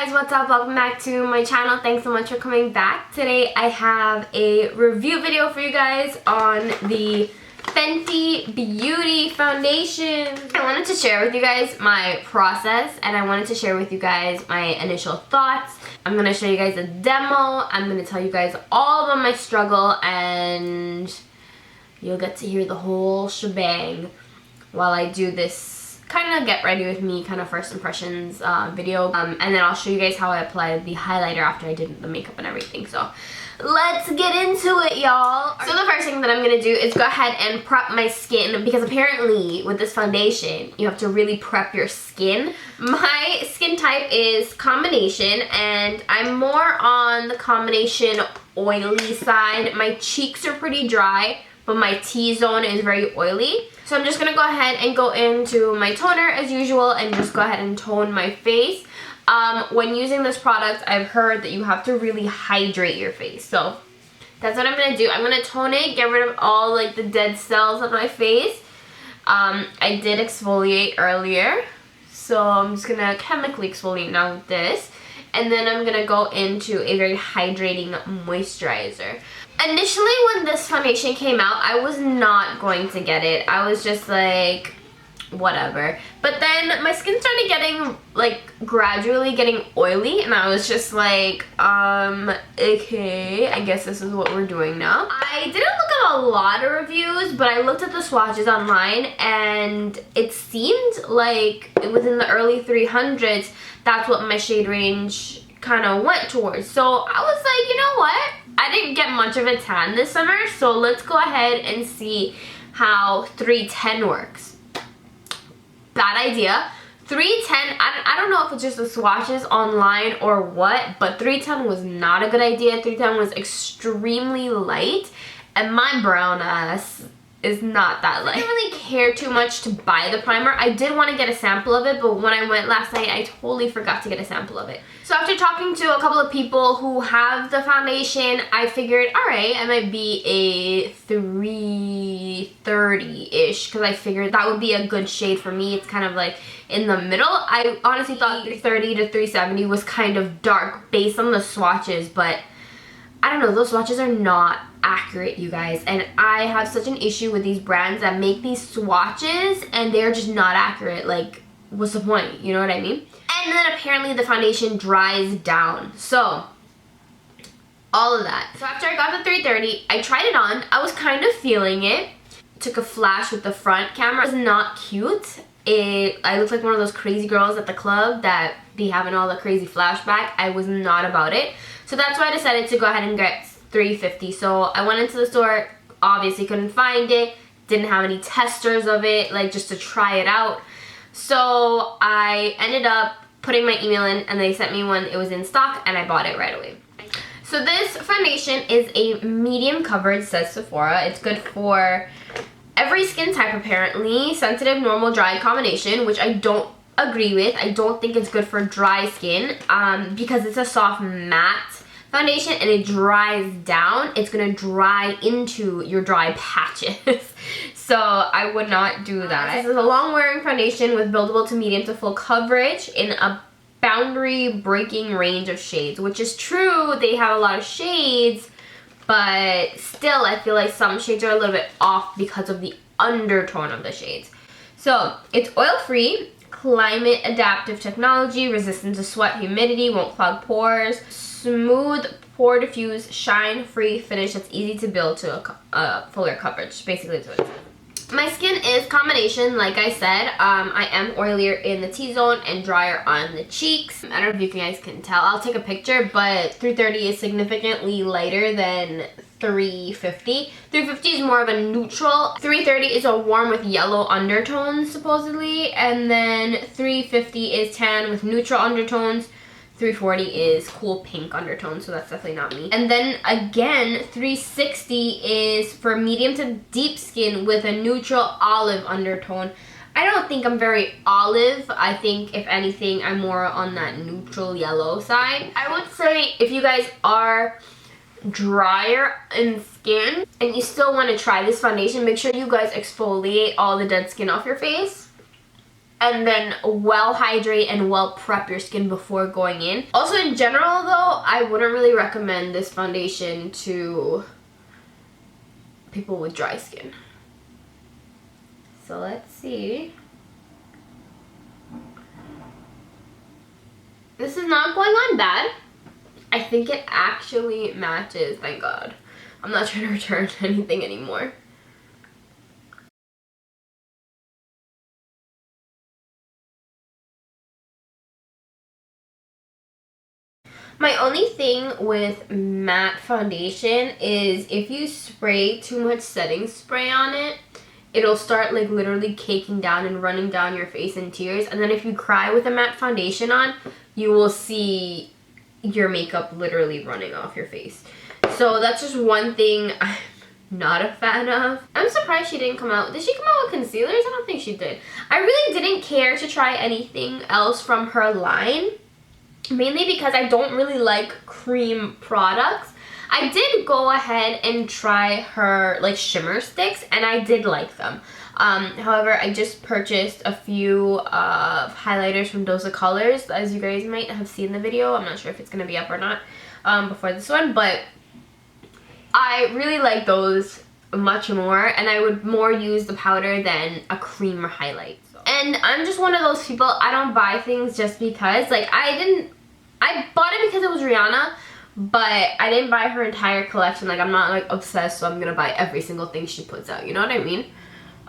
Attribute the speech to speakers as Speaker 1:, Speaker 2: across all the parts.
Speaker 1: guys, what's up? Welcome back to my channel. Thanks so much for coming back. Today I have a review video for you guys on the Fenty Beuty Foundation. I wanted to share with you guys my process and I wanted to share with you guys my initial thoughts. I'm going to show you guys a demo. I'm going to tell you guys all about my struggle and you'll get to hear the whole shebang while I do this kind of get ready with me kind of first impressions video, and then I'll show you guys how I applied the highlighter after I did the makeup and everything. So let's get into it, y'all. So the first thing that I'm gonna do is go ahead and prep my skin, because apparently with this foundation you have to really prep your skin. My skin type is combination and I'm more on the combination oily side. My cheeks are pretty dry, but my T-zone is very oily. So I'm just going to go ahead and go into my toner as usual and just go ahead and tone my face. When using this product, I've heard that you have to really hydrate your face. So that's what I'm going to do. I'm going to tone it, get rid of all like the dead cells on my face. I did exfoliate earlier, so I'm just going to chemically exfoliate now with this. And then I'm going to go into a very hydrating moisturizer. Initially, when this foundation came out, I was not going to get it. I was just like, whatever. But then my skin started getting, like, gradually getting oily. And I was just like, okay, I guess this is what we're doing now. I didn't look at a lot of reviews, but I looked at the swatches online. And it seemed like it was in the early 300s. That's what my shade range kind of went towards. So I was like, you know what? I didn't get much of a tan this summer, so let's go ahead and see how 310 works. Bad idea. 310, I don't know if it's just the swatches online or what, but 310 was not a good idea. 310 was extremely light, and my brown ass is not that light. I didn't really care too much to buy the primer. I did want to get a sample of it, but when I went last night, I totally forgot to get a sample of it. So after talking to a couple of people who have the foundation, I figured, alright, I might be a 330-ish, because I figured that would be a good shade for me. It's kind of like in the middle. I honestly thought 330 to 370 was kind of dark based on the swatches, but I don't know, those swatches are not accurate, you guys, and I have such an issue with these brands that make these swatches and they're just not accurate. Like, what's the point? You know what I mean? And then apparently the foundation dries down. So all of that. So after I got the 330, I tried it on. I was kind of feeling it. Took a flash with the front camera. It was not cute. I looked like one of those crazy girls at the club that be having all the crazy flashback. I was not about it. So that's why I decided to go ahead and get 350. So I went into the store, obviously couldn't find it, didn't have any testers of it, like just to try it out. So I ended up putting my email in and they sent me one. It was in stock and I bought it right away. So this foundation is a medium coverage, says Sephora. It's good for every skin type apparently. Sensitive, normal, dry combination, which I don't agree with. I don't think it's good for dry skin because it's a soft matte foundation and it dries down. It's gonna dry into your dry patches. So I would not do that. This is a long wearing foundation with buildable to medium to full coverage in a boundary breaking range of shades, which is true. They have a lot of shades, but still I feel like some shades are a little bit off because of the undertone of the shades. So it's oil free, climate adaptive technology, resistant to sweat, humidity, won't clog pores, smooth pore diffuse, shine free finish that's easy to build to a fuller coverage. Basically that's what it is. My skin is combination, like I said. I am oilier in the T-zone and drier on the cheeks. I don't know if you guys can tell. I'll take a picture, but 330 is significantly lighter than 350. 350 is more of a neutral. 330 is a warm with yellow undertones, supposedly. And then 350 is tan with neutral undertones. 340 is cool pink undertone, so that's definitely not me. And then again, 360 is for medium to deep skin with a neutral olive undertone. I don't think I'm very olive. I think, if anything, I'm more on that neutral yellow side. I would say if you guys are drier in skin and you still want to try this foundation, make sure you guys exfoliate all the dead skin off your face. and then well hydrate and well prep your skin before going in. Also, in general though, I wouldn't really recommend this foundation to people with dry skin. So let's see. This is not going on bad. I think it actually matches, thank God. I'm not trying to return anything anymore. My only thing with matte foundation is if you spray too much setting spray on it, it'll start like literally caking down and running down your face in tears. And then if you cry with a matte foundation on, you will see your makeup literally running off your face. So that's just one thing I'm not a fan of. I'm surprised she didn't come out. Did she come out with concealers? I don't think she did. I really didn't care to try anything else from her line, mainly because I don't really like cream products. I did go ahead and try her like shimmer sticks, and I did like them. However, I just purchased a few highlighters from Dose of Colors, as you guys might have seen the video. I'm not sure if it's going to be up or not before this one, but I really like those much more, and I would more use the powder than a cream highlight. So. And I'm just one of those people, I don't buy things just because. Like, I bought it because it was Rihanna, but I didn't buy her entire collection. Like, I'm not like obsessed, so I'm gonna buy every single thing she puts out, you know what I mean?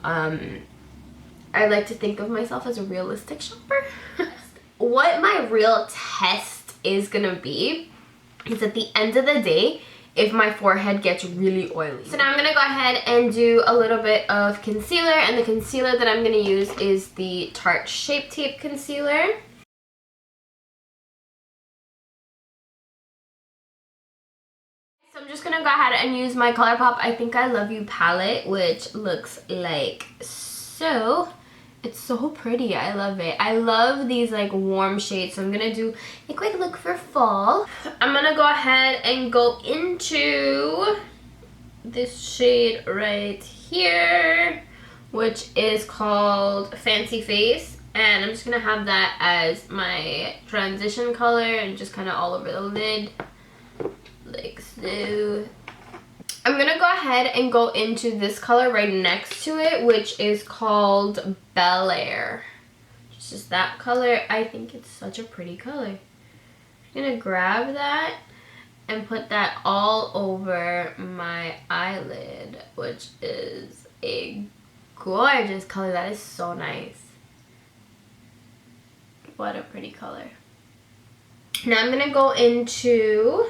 Speaker 1: I like to think of myself as a realistic shopper. What my real test is gonna be is at the end of the day, if my forehead gets really oily. So now I'm gonna go ahead and do a little bit of concealer, and the concealer that I'm gonna use is the Tarte Shape Tape Concealer. So I'm just gonna go ahead and use my ColourPop I Think I Love You palette, which looks like so. It's so pretty. I love it. I love these like warm shades. So I'm gonna do a quick look for fall. I'm gonna go ahead and go into this shade right here, which is called Fancy Face. And I'm just gonna have that as my transition color and just kind of all over the lid. Like so. I'm gonna go ahead and go into this color right next to it, which is called Bel Air. It's just that color. I think it's such a pretty color. I'm gonna grab that and put that all over my eyelid, which is a gorgeous color. That is so nice. What a pretty color. Now I'm gonna go into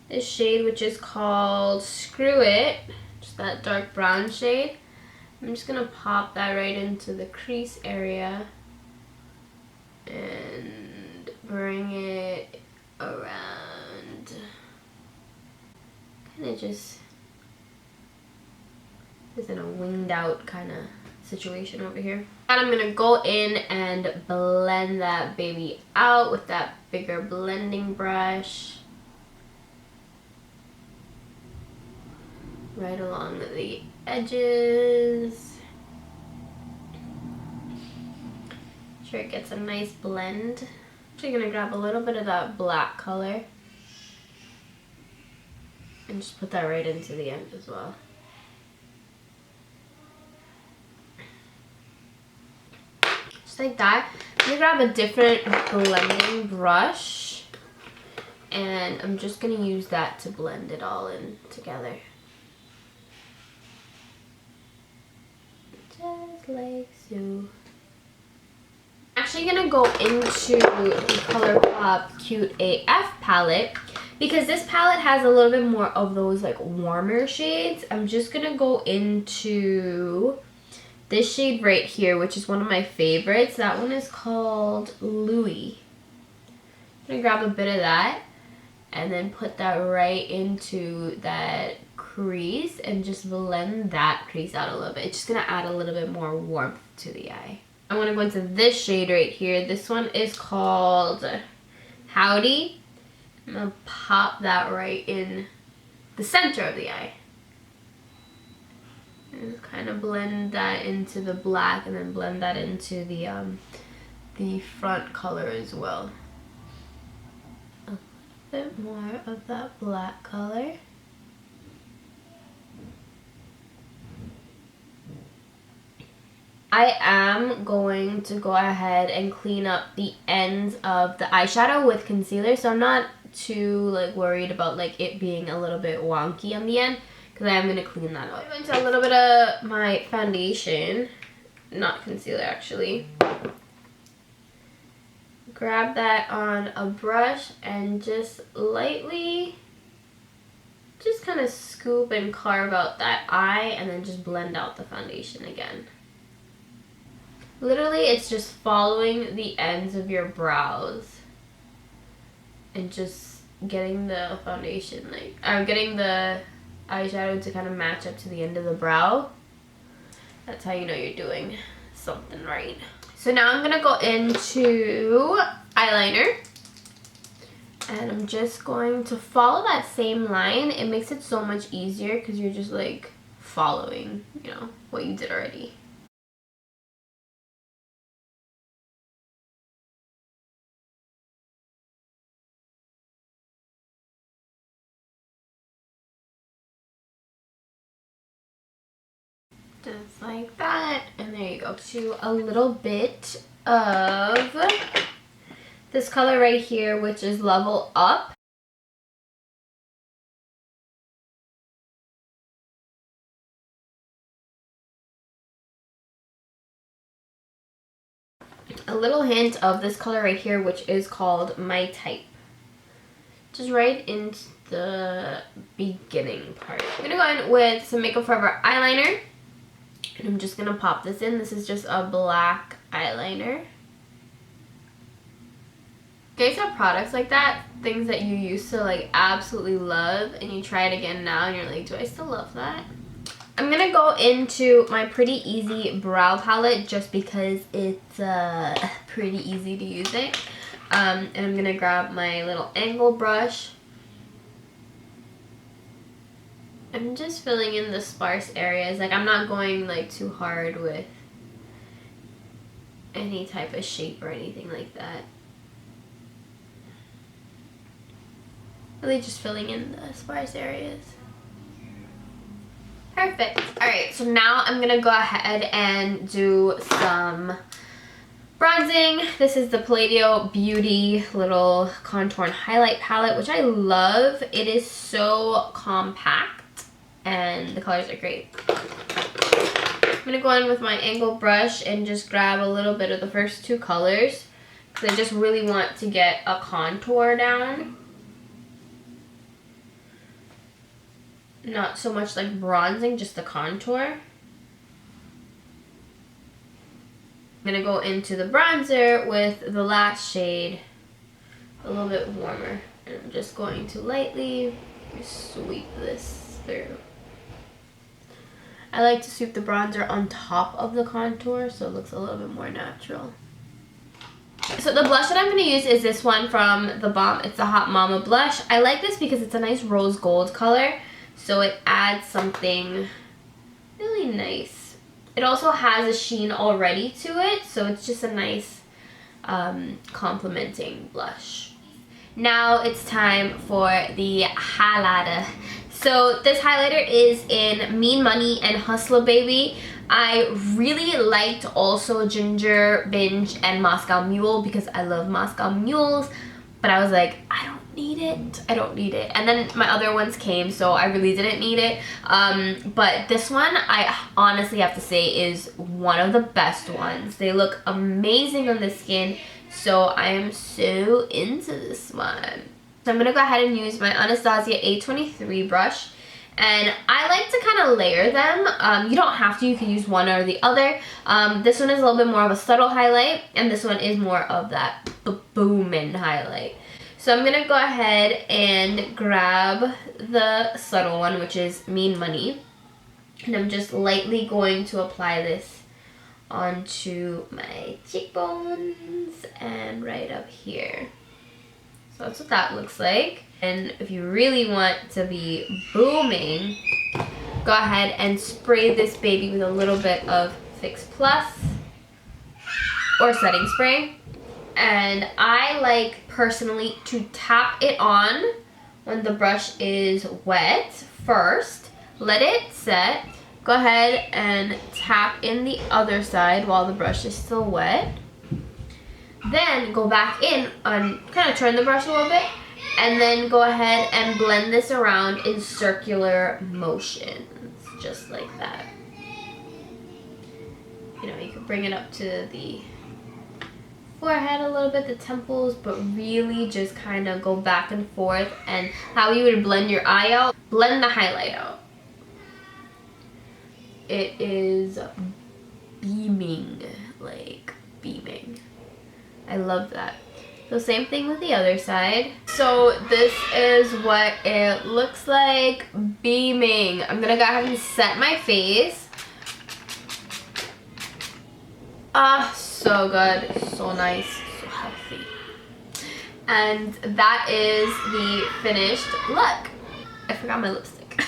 Speaker 1: this shade, which is called Screw It, just that dark brown shade. I'm just gonna pop that right into the crease area and bring it around. Kind of just is in a winged out kind of situation over here. And I'm gonna go in and blend that baby out with that bigger blending brush. Right along the edges. Make sure it gets a nice blend. I'm actually gonna grab a little bit of that black color and just put that right into the end as well. Just like that. I'm gonna grab a different blending brush, and I'm just gonna use that to blend it all in together. Just like so. I'm actually gonna go into the ColourPop Cute AF palette because this palette has a little bit more of those like warmer shades. I'm just gonna go into this shade right here, which is one of my favorites. That one is called Louis. I'm gonna grab a bit of that and then put that right into that crease and just blend that crease out a little bit. It's just gonna add a little bit more warmth to the eye. I want to go into this shade right here. This one is called Howdy. I'm gonna pop that right in the center of the eye. Just kind of blend that into the black and then blend that into the front color as well. A bit more of that black color. I am going to go ahead and clean up the ends of the eyeshadow with concealer, so I'm not too like worried about like it being a little bit wonky on the end, because I am going to clean that up. I'm going to a little bit of my foundation, not concealer actually. Grab that on a brush and just lightly just kind of scoop and carve out that eye and then just blend out the foundation again. Literally, it's just following the ends of your brows and just getting the foundation, like, I'm getting the eyeshadow to kind of match up to the end of the brow. That's how you know you're doing something right. So now I'm gonna go into eyeliner. And I'm just going to follow that same line. It makes it so much easier because you're just like following, you know, what you did already. Just like that, and there you go. To a little bit of this color right here, which is Level Up. A little hint of this color right here, which is called My Type. Just right into the beginning part. I'm gonna go in with some Makeup Forever eyeliner. And I'm just gonna pop this in. This is just a black eyeliner. You guys have products like that, things that you used to like absolutely love, and you try it again now and you're like, do I still love that? I'm gonna go into my Pretty Easy brow palette just because it's pretty easy to use it. And I'm gonna grab my little angle brush. I'm just filling in the sparse areas. Like, I'm not going like too hard with any type of shape or anything like that. Really just filling in the sparse areas. Perfect. Alright, so now I'm gonna go ahead and do some bronzing. This is the Fenty Beauty little contour and highlight palette, which I love. It is so compact and the colors are great. I'm gonna go in with my angle brush and just grab a little bit of the first two colors because I just really want to get a contour down. Not so much like bronzing, just the contour. I'm gonna go into the bronzer with the last shade, a little bit warmer. And I'm just going to lightly sweep this through. I like to sweep the bronzer on top of the contour so it looks a little bit more natural. So the blush that I'm going to use is this one from The Balm. It's the Hot Mama blush. I like this because it's a nice rose gold color, so it adds something really nice. It also has a sheen already to it, so it's just a nice complementing blush. Now it's time for the highlighter. So this highlighter is in Mean Money and Hustla Baby. I really liked also Ginger, Binge, and Moscow Mule because I love Moscow Mules, but I was like, I don't need it. I don't need it. And then my other ones came, so I really didn't need it. But this one, I honestly have to say, is one of the best ones. They look amazing on the skin, so I am so into this one. So I'm going to go ahead and use my Anastasia A23 brush. And I like to kind of layer them. You don't have to. You can use one or the other. This one is a little bit more of a subtle highlight. And this one is more of that booming highlight. So I'm going to go ahead and grab the subtle one, which is Mean Money. And I'm just lightly going to apply this onto my cheekbones and right up here. So that's what that looks like. And if you really want to be booming, go ahead and spray this baby with a little bit of Fix Plus or setting spray. And I like personally to tap it on when the brush is wet first. Let it set. Go ahead and tap in the other side while the brush is still wet. Then go back in and kind of turn the brush a little bit. And then go ahead and blend this around in circular motions. Just like that. You know, you can bring it up to the forehead a little bit, the temples, but really just kind of go back and forth. And how you would blend your eye out, blend the highlight out. It is beaming, like beaming. I love that. So same thing with the other side. So this is what it looks like, beaming. I'm gonna go ahead and set my face. Ah, so good, so nice, so healthy. And that is the finished look. I forgot my lipstick.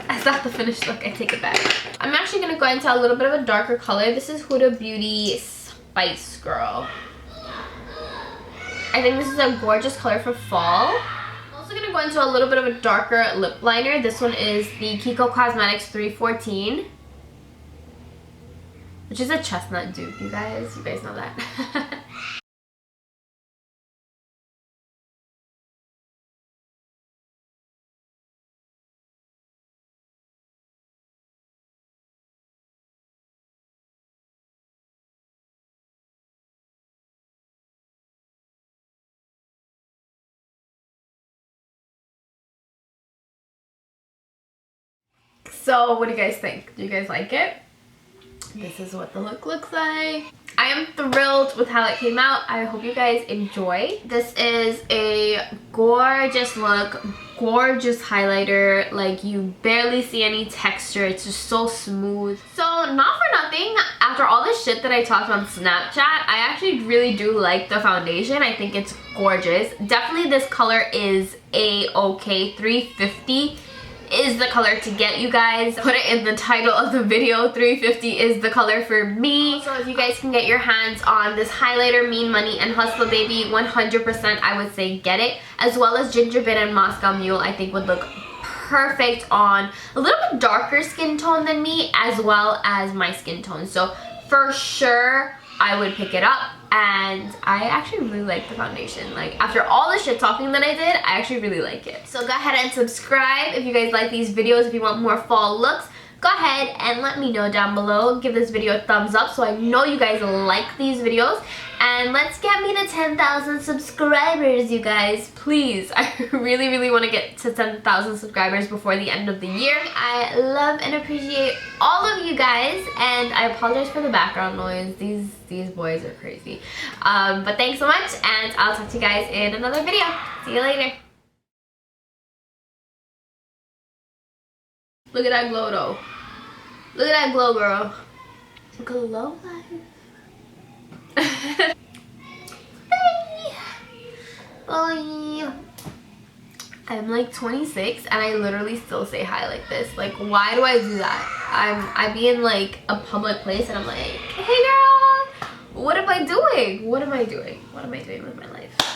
Speaker 1: That's not the finished look, I take it back. I'm actually gonna go into a little bit of a darker color. This is Huda Beauty Spice Girl. I think this is a gorgeous color for fall. I'm also gonna go into a little bit of a darker lip liner. This one is the Kiko Cosmetics 314. Which is a chestnut dupe, you guys. You guys know that. So what do you guys think? Do you guys like it? This is what the look looks like. I am thrilled with how it came out. I hope you guys enjoy. This is a gorgeous look, gorgeous highlighter. Like, you barely see any texture. It's just so smooth. So not for nothing, after all the shit that I talked on Snapchat, I actually really do like the foundation. I think it's gorgeous. Definitely this color is a-okay. 350 is the color to get, you guys. Put it in the title of the video. 350 is the color for me. So if you guys can get your hands on this highlighter, Mean Money and Hustla Baby, 100% I would say get it. As well as Gingerbread and Moscow Mule, I think would look perfect on a little bit darker skin tone than me, as well as my skin tone. So for sure I would pick it up. And I actually really like the foundation. Like, after all the shit talking that I did, I actually really like it. So go ahead and subscribe if you guys like these videos. If you want more fall looks, go ahead and let me know down below. Give this video a thumbs up so I know you guys like these videos. And let's get me to 10,000 subscribers, you guys. Please. I really, really want to get to 10,000 subscribers before the end of the year. I love and appreciate all of you guys. And I apologize for the background noise. These boys are crazy. But thanks so much. And I'll talk to you guys in another video. See you later. Look at that glow, though. Look at that glow, girl. Glow life. Bye. I'm like 26 and I literally still say hi like this. Like, why do I do that? I be in like a public place and I'm like, hey girl, what am I doing? What am I doing? What am I doing with my life?